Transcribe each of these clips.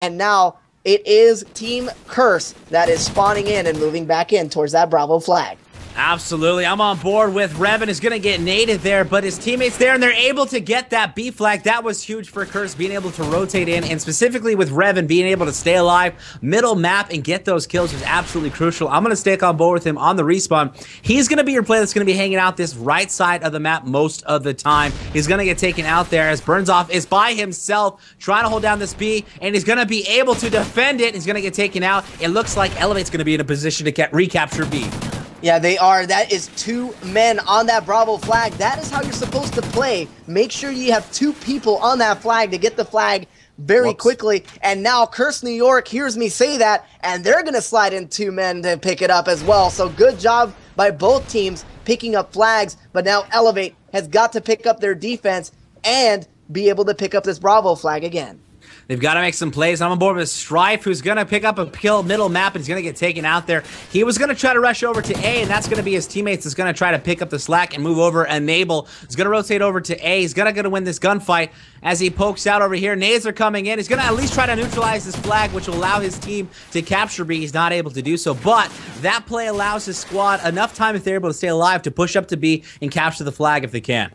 And now it is Team Curse that is spawning in and moving back in towards that Bravo flag. Absolutely. I'm on board with Revan is going to get naded there, but his teammates there, and they're able to get that B flag. That was huge for Curse, being able to rotate in, and specifically with Revan being able to stay alive, middle map, and get those kills was absolutely crucial. I'm going to stick on board with him on the respawn. He's going to be your player that's going to be hanging out this right side of the map most of the time. He's going to get taken out there as Burnsoff is by himself trying to hold down this B, and he's going to be able to defend it. He's going to get taken out. It looks like Elevate's going to be in a position to recapture B. Yeah, they are. That is 2 men on that Bravo flag. That is how you're supposed to play. Make sure you have 2 people on that flag to get the flag very quickly. And now Curse New York hears me say that, and they're going to slide in 2 men to pick it up as well. So good job by both teams picking up flags, but now Elevate has got to pick up their defense and be able to pick up this Bravo flag again. They've got to make some plays. I'm on board with Strife, who's going to pick up a kill middle map, and he's going to get taken out there. He was going to try to rush over to A, and that's going to be his teammates that's going to try to pick up the slack and move over. Enable is going to rotate over to A. He's going to win this gunfight as he pokes out over here. Nades are coming in. He's going to at least try to neutralize this flag, which will allow his team to capture B. He's not able to do so, but that play allows his squad enough time if they're able to stay alive to push up to B and capture the flag if they can.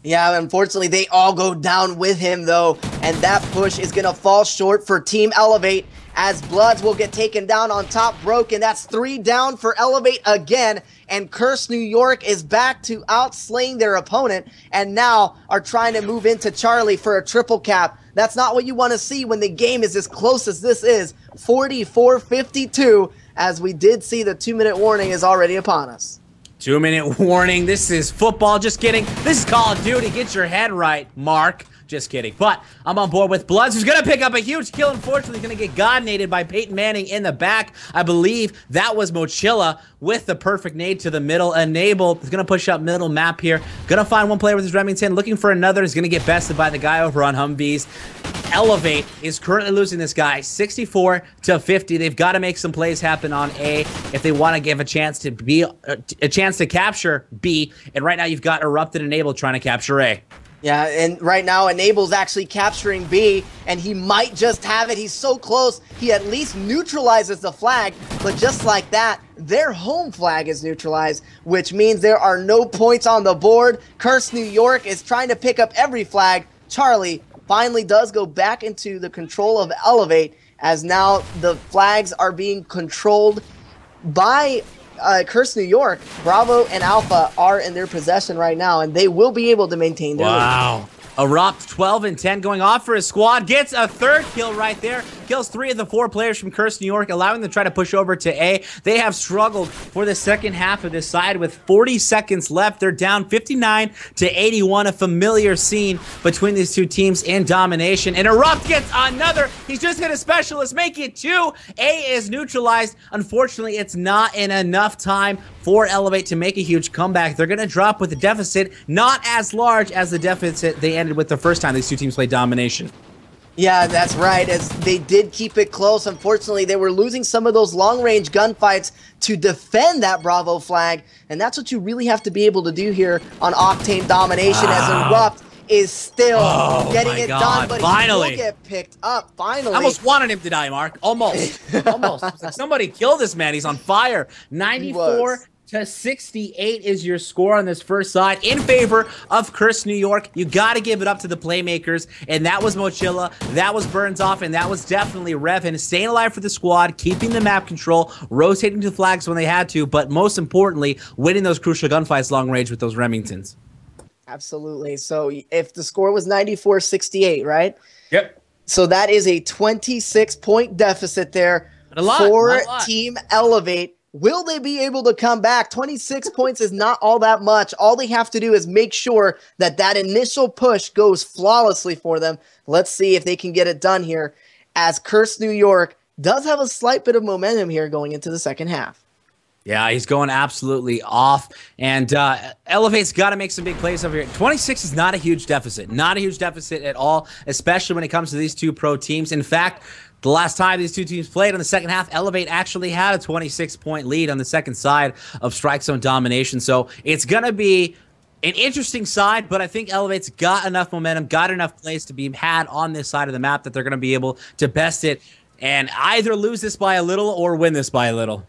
Yeah, unfortunately, they all go down with him, though, and that push is going to fall short for Team Elevate as Bloods will get taken down on top. Broken. That's 3 down for Elevate again, and Curse New York is back to outslaying their opponent and now are trying to move into Charlie for a triple cap. That's not what you want to see when the game is as close as this is, 44-52, as we did see the 2-minute warning is already upon us. 2-minute warning. This is football. Just kidding. This is Call of Duty. Get your head right, Mark. Just kidding. But I'm on board with Bloods, who's going to pick up a huge kill. Unfortunately, he's going to get god-naded by Peyton Manning in the back. I believe that was Mochilla with the perfect nade to the middle. Enable is going to push up middle map here. Going to find one player with his Remington. Looking for another. He's going to get bested by the guy over on Humvees. Elevate is currently losing this guy 64-50. They've got to make some plays happen on A if they want to give a chance to capture B. And right now you've got Erupted Enable trying to capture A. Yeah, and right now Enable's actually capturing B, and he might just have it. He's so close. He at least neutralizes the flag, but just like that, their home flag is neutralized, which means there are no points on the board. Curse New York is trying to pick up every flag. Charlie finally does go back into the control of Elevate, as now the flags are being controlled by Curse New York. Bravo and Alpha are in their possession right now, and they will be able to maintain their lead. Erupt 12 and 10 going off for his squad. Gets a 3rd kill right there. Kills 3 of the 4 players from Curse New York, allowing them to try to push over to A. They have struggled for the second half of this side with 40 seconds left. They're down 59-81. A familiar scene between these 2 teams in domination. And Erupt gets another. He's just going to specialist, make it 2. A is neutralized. Unfortunately, it's not in enough time for Elevate to make a huge comeback. They're going to drop with a deficit not as large as the deficit they ended with the first time these 2 teams played domination. Yeah, that's right, as they did keep it close. Unfortunately, they were losing some of those long-range gunfights to defend that Bravo flag, and that's what you really have to be able to do here on Octane Domination, as Erupt is still getting it done, but finally he will get picked up, finally. I almost wanted him to die, Mark. Almost. Almost. It's like, somebody kill this man. He's on fire. 94-68 is your score on this first side in favor of Curse New York. You got to give it up to the playmakers, and that was Mochilla, that was Burnsoff, and that was definitely Revan, staying alive for the squad, keeping the map control, rotating to flags when they had to, but most importantly, winning those crucial gunfights long range with those Remingtons. Absolutely. So if the score was 94-68, right? Yep. So that is a 26-point deficit there for Team Elevate. Will they be able to come back? 26 points is not all that much. All they have to do is make sure that that initial push goes flawlessly for them. Let's see if they can get it done here, as Curse New York does have a slight bit of momentum here going into the second half. Yeah, he's going absolutely off, and Elevate's got to make some big plays over here. 26 is not a huge deficit. Not a huge deficit at all, especially when it comes to these 2 pro teams. In fact, the last time these 2 teams played in the second half, Elevate actually had a 26-point lead on the second side of Strike Zone Domination. So it's going to be An interesting side, but I think Elevate's got enough momentum, got enough plays to be had on this side of the map that they're going to be able to best it and either lose this by a little or win this by a little.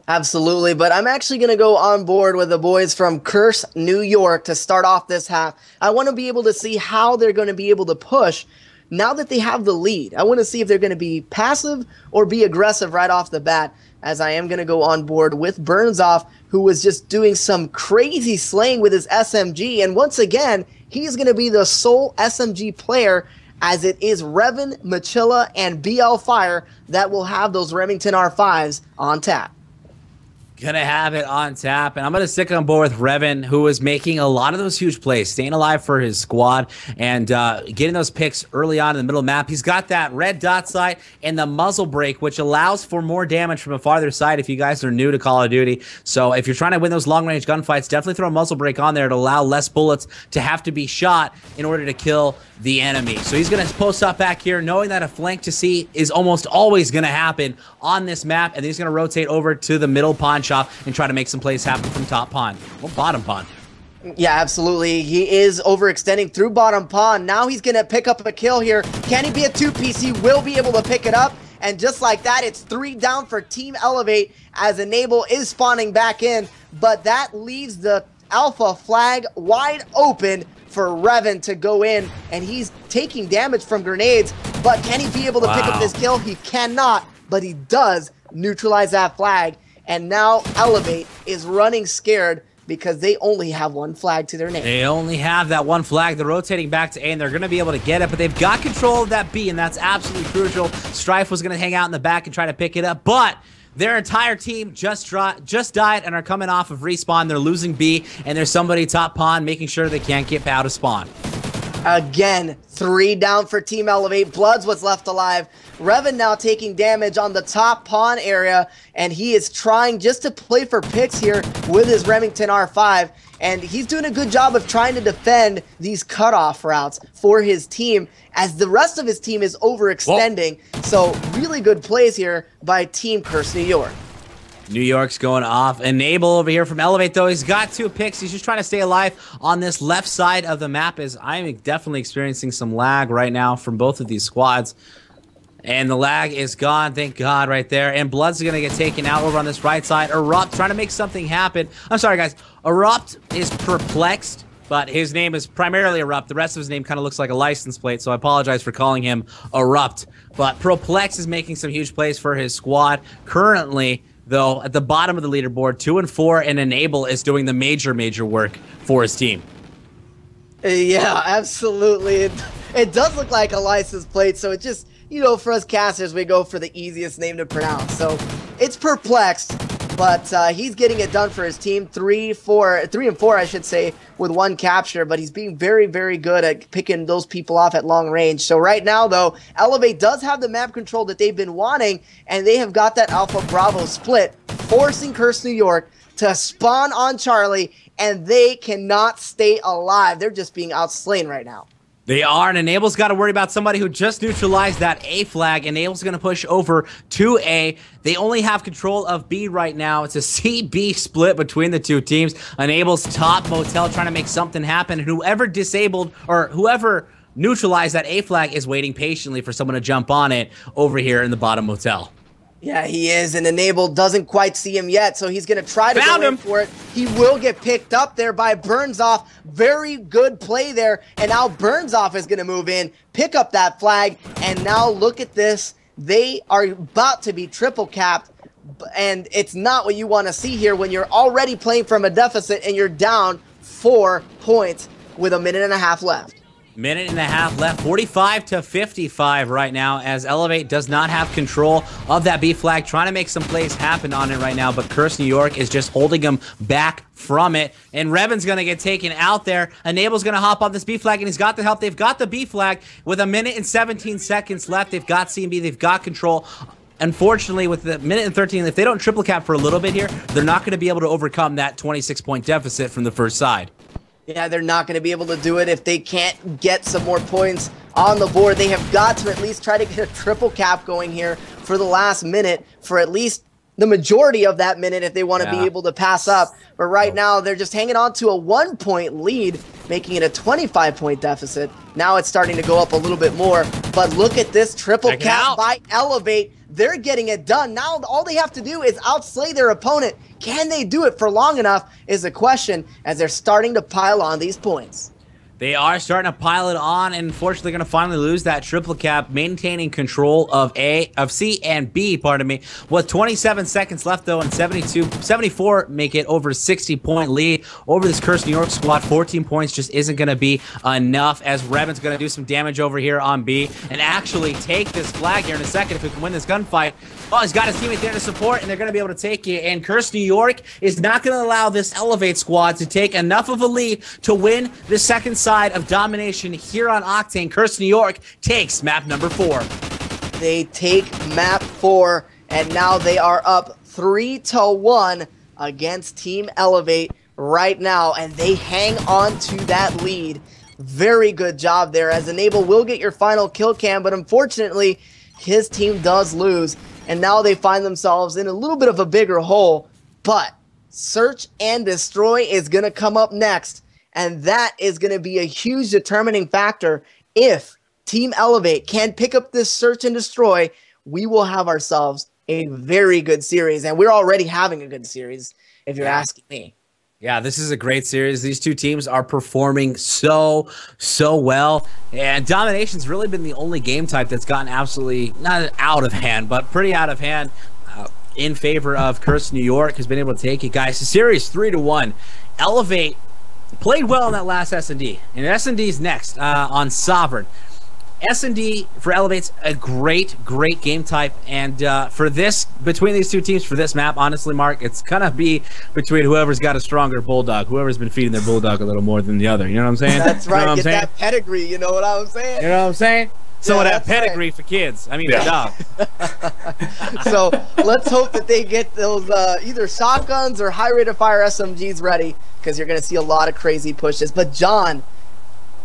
Absolutely, but I'm actually going to go on board with the boys from Curse New York to start off this half. I want to be able to see how they're going to be able to push now that they have the lead. I want to see if they're going to be passive or be aggressive right off the bat, as I am going to go on board with Burnsoff, who was just doing some crazy slaying with his SMG, and once again, he's going to be the sole SMG player, as it is Revan, Machilla, and BL Fire that will have those Remington R5s on tap. Gonna have it on tap, and I'm gonna stick on board with Revan, who is making a lot of those huge plays, staying alive for his squad, and getting those picks early on in the middle of the map. He's got that red dot sight and the muzzle brake, which allows for more damage from a farther side if you guys are new to Call of Duty. So if you're trying to win those long-range gunfights, definitely throw a muzzle brake on there to allow less bullets to have to be shot in order to kill the enemy. So he's gonna post up back here, knowing that a flank to see is almost always gonna happen on this map, and he's gonna rotate over to the middle pawn shop and try to make some plays happen from top pawn. Well, bottom pawn. Yeah, absolutely. He is overextending through bottom pawn. Now he's going to pick up a kill here. Can he be a two-piece? He will be able to pick it up. And just like that, it's 3 down for Team Elevate as Enable is spawning back in. But that leaves the Alpha flag wide open for Revan to go in. And he's taking damage from grenades. But can he be able to pick up this kill? He cannot, but he does neutralize that flag. And now Elevate is running scared because they only have one flag to their name. They only have that one flag. They're rotating back to A, and they're going to be able to get it, but they've got control of that B, and that's absolutely crucial. Strife was going to hang out in the back and try to pick it up, but their entire team just died and are coming off of respawn. They're losing B, and there's somebody top pawn making sure they can't get out of spawn. Again, 3 down for Team Elevate. Blood's what's left alive. Revan now taking damage on the top pawn area, and he is trying just to play for picks here with his Remington R5, and he's doing a good job of trying to defend these cutoff routes for his team, as the rest of his team is overextending. Whoa. So really good plays here by Team Curse New York. New York's going off. Enable over here from Elevate, though. He's got 2 picks. He's just trying to stay alive on this left side of the map, as I'm definitely experiencing some lag right now from both of these squads. And the lag is gone, thank God, right there. And Blood's going to get taken out over on this right side. Erupt trying to make something happen. I'm sorry, guys. Erupt is perplexed, but his name is primarily Erupt. The rest of his name kind of looks like a license plate, so I apologize for calling him Erupt. But Perplex is making some huge plays for his squad. Currently, though, at the bottom of the leaderboard, 2 and 4, and Enable is doing the major work for his team. Yeah, absolutely. It does look like a license plate, so it just, you know, for us casters, we go for the easiest name to pronounce. So it's Perplexed, but he's getting it done for his team. 3 and 4, I should say, with 1 capture, but he's being very, very good at picking those people off at long range. So right now, though, Elevate does have the map control that they've been wanting, and they have got that Alpha Bravo split, forcing Curse New York to spawn on Charlie, and they cannot stay alive. They're just being outslain right now. They are, and Enable's got to worry about somebody who just neutralized that A flag. Enable's going to push over to A. They only have control of B right now. It's a C-B split between the 2 teams. Enable's top motel trying to make something happen, and whoever disabled or whoever neutralized that A flag is waiting patiently for someone to jump on it over here in the bottom motel. Yeah, he is, and Enable doesn't quite see him yet, so he's going to try to go in for it. He will get picked up there by Burnsoff. Very good play there, and now Burnsoff is going to move in, pick up that flag, and now look at this. They are about to be triple capped, and it's not what you want to see here when you're already playing from a deficit and you're down 4 points with a minute and a half left. Minute and a half left, 45 to 55 right now, as Elevate does not have control of that B flag, trying to make some plays happen on it right now, but Curse New York is just holding him back from it, and Revan's going to get taken out there. Enable's going to hop on this B flag, and he's got the help. They've got the B flag with a minute and 17 seconds left. They've got CMB, they've got control. Unfortunately, with the minute and 13, if they don't triple cap for a little bit here, they're not going to be able to overcome that 26-point deficit from the first side. Yeah, they're not going to be able to do it if they can't get some more points on the board. They have got to at least try to get a triple cap going here for the last minute for at least the majority of that minute if they want to be able to pass up. But right now, they're just hanging on to a 1-point lead, making it a 25-point deficit. Now it's starting to go up a little bit more. But look at this triple cap by Elevate. They're getting it done. Now all they have to do is outslay their opponent. Can they do it for long enough is the question, as they're starting to pile on these points. They are starting to pile it on, and unfortunately going to finally lose that triple cap, maintaining control of C and B, pardon me, with 27 seconds left, though, and 74 make it over 60-point lead over this Cursed New York squad. 14 points just isn't going to be enough, as Revan's going to do some damage over here on B and actually take this flag here in a second if we can win this gunfight. Oh, he's got his teammate there to support, and they're going to be able to take it, and Cursed New York is not going to allow this Elevate squad to take enough of a lead to win the second side of domination here on Octane. Cursed New York takes map number 4. They take map 4, and now they are up 3-1 against Team Elevate right now, and they hang on to that lead. Very good job there, as Enable will get your final kill cam, but unfortunately, his team does lose, and now they find themselves in a little bit of a bigger hole. But Search and Destroy is going to come up next, and that is going to be a huge determining factor. If Team Elevate can pick up this Search and Destroy, we will have ourselves a very good series, and we're already having a good series, if you're asking me. Yeah, this is a great series. These two teams are performing so well. And Domination's really been the only game type that's gotten absolutely, not out of hand, but pretty out of hand in favor of Cursed New York, has been able to take it. Guys, the series 3-1. Elevate played well in that last S&D. And S&D's next on Sovereign. S&D for Elevate's a great game type, and for this, between these two teams for this map, honestly, Mark, it's gonna be between whoever's got a stronger bulldog, whoever's been feeding their bulldog a little more than the other. You know what I'm saying? That's right. You know Get that pedigree. You know what I'm saying? You know what I'm saying? So Yeah, that pedigree for kids. I mean, for dogs. So let's hope that they get those either shotguns or high rate of fire SMGs ready, because you're gonna see a lot of crazy pushes. But John,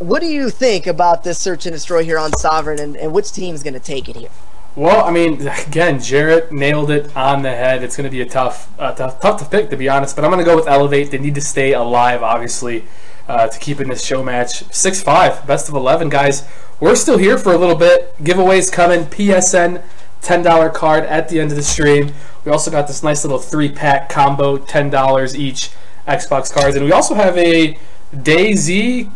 what do you think about this Search and Destroy here on Sovereign, and which team's going to take it here? Well, I mean, again, Jarrett nailed it on the head. It's going to be a tough to pick, to be honest, but I'm going to go with Elevate. They need to stay alive, obviously, to keep in this show match. 6-5, best of 11, guys. We're still here for a little bit. Giveaways coming. PSN $10 card at the end of the stream. We also got this nice little 3-pack combo, $10 each, Xbox cards. And we also have a DayZ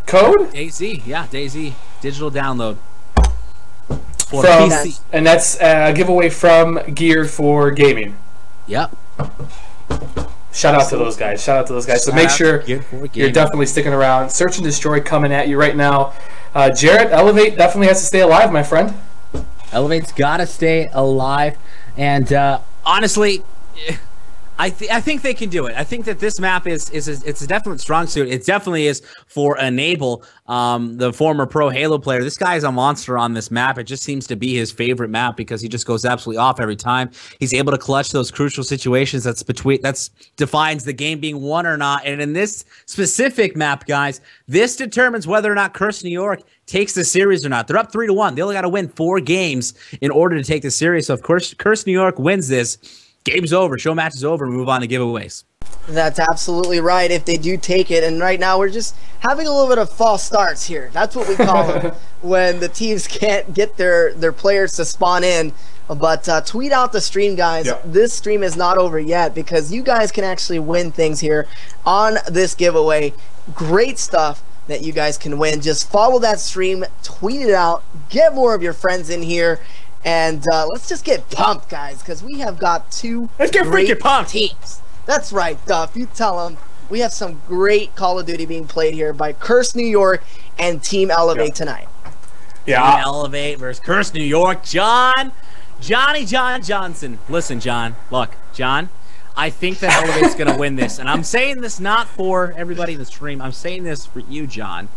code? DayZ, yeah, DayZ digital download for from PC. And that's a giveaway from Geared for Gaming. Yep. Shout out to those guys. Shout out to those guys. So make sure you're definitely sticking around. Search and Destroy coming at you right now. Jarrett, Elevate definitely has to stay alive, my friend. Elevate's got to stay alive, and honestly, I think they can do it. I think that this map it's a definite strong suit. It definitely is for Enable, the former pro Halo player. This guy is a monster on this map. It just seems to be his favorite map because he just goes absolutely off every time. He's able to clutch those crucial situations that's defines the game being won or not. And in this specific map, guys, this determines whether or not Cursed New York takes the series or not. They're up 3-1. They only got to win 4 games in order to take the series. So if Cursed New York wins this, game's over. Show match is over. Move on to giveaways. That's absolutely right if they do take it. And right now we're just having a little bit of false starts here. That's what we call them when the teams can't get their players to spawn in. But tweet out the stream, guys. Yep. This stream is not over yet, because you guys can actually win things here on this giveaway. Great stuff that you guys can win. Just follow that stream, tweet it out, get more of your friends in here. And let's just get pumped, guys, because we have got 2 freaking pumped teams. That's right, Duff. You tell them. We have some great Call of Duty being played here by Cursed New York and Team Elevate tonight. Yeah. Team Elevate versus Cursed New York. Johnny John Johnson. Listen, John. Look, John. I think that Elevate's going to win this. And I'm saying this not for everybody in the stream. I'm saying this for you, John,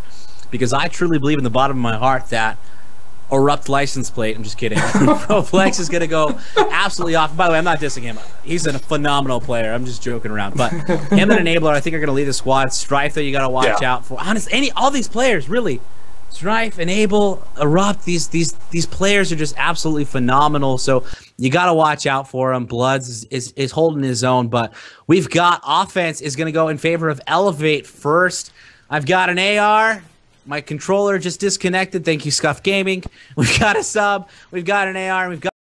because I truly believe in the bottom of my heart that Erupt license plate. I'm just kidding. Proflex is going to go absolutely off. By the way, I'm not dissing him. He's a phenomenal player. I'm just joking around. But him and Enabler, I think, are going to lead the squad. Strife, though, you got to watch out for. Honestly, all these players, really. Strife, Enable, Erupt, these players are just absolutely phenomenal. So you got to watch out for him. Bloods is holding his own, but we've got offense is going to go in favor of Elevate first. I've got an AR. My controller just disconnected. Thank you, Scuff Gaming. We've got a sub. We've got an AR. We've got